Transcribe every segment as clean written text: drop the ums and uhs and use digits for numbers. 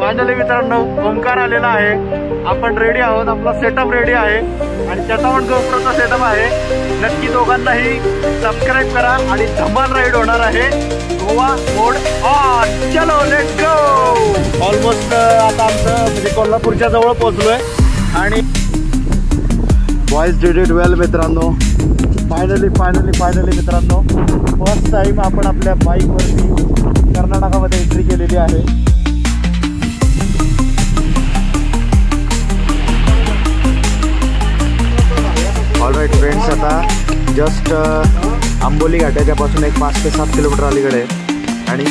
Finally मित्रांनो ओंकार आलेला आहे. आपण रेडी आहोत, आपला सेटअप रेडी आहे आणि त्याचा पण गोप्रोचा सेटअप आहे. नक्की दोघांनाही सबस्क्राईब करा आणि धमाल राईड होणार आहे. गोवा मोड ऑन, चलो लेट्स गो. ऑलमोस्ट आता आमचं म्हणजे कोल्हापूरच्या जवळ पोहोचलोय आणि बॉयज डिड इट वेल मित्रांनो. फायनली मित्रांनो फर्स्ट टाइम आपण आपल्या बाईकवरती कर्नाटकामध्ये एंट्री केलेली आहे. ऑलराईट फ्रेंड्स, आता जस्ट आंबोली घाटाच्यापासून एक 5 ते 7 किलोमीटर अलीकडे आहे आणि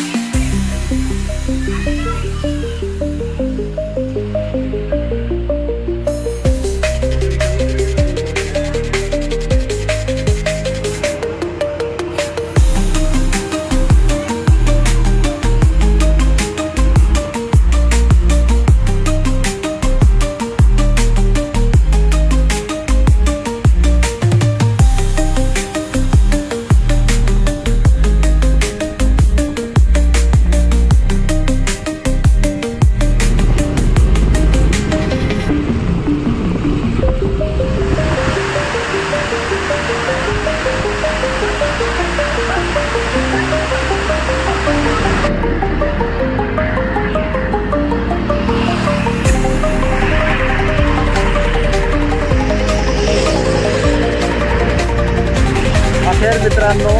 मित्रांनो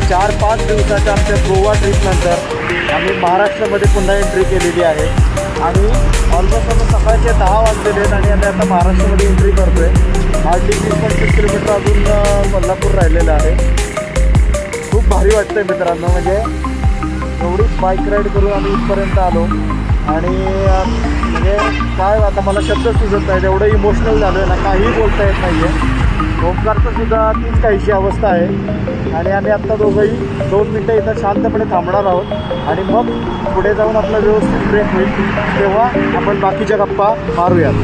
4-5 दिवसाच्या आमच्या गोवा ट्रिपनंतर आम्ही महाराष्ट्रामध्ये पुन्हा एंट्री केलेली आहे आणि ऑलमोस्ट आता सकाळचे 10 वाजलेले आहेत आणि आम्ही आता महाराष्ट्रामध्ये एंट्री करतो आहे. हार्डली 30-35 किलोमीटर अजून कोल्हापूर राहिलेलं आहे. खूप भारी वाटतं आहे मित्रांनो, म्हणजे एवढीच बाईक राईड करून आम्ही इथपर्यंत आलो आणि म्हणजे काय आता मला शब्द सुचत नाही, एवढं इमोशनल झालो आहे ना, काहीही बोलता येत नाही आहे. ओंकारचं सुद्धा तीच काहीशी अवस्था आहे आणि आम्ही आत्ता दोघंही 2 मिनटं इथं शांतपणे थांबणार आहोत आणि मग पुढे जाऊन आपला व्यवस्थित ब्रेक होईल तेव्हा आपण बाकीच्या गप्पा मारूयात.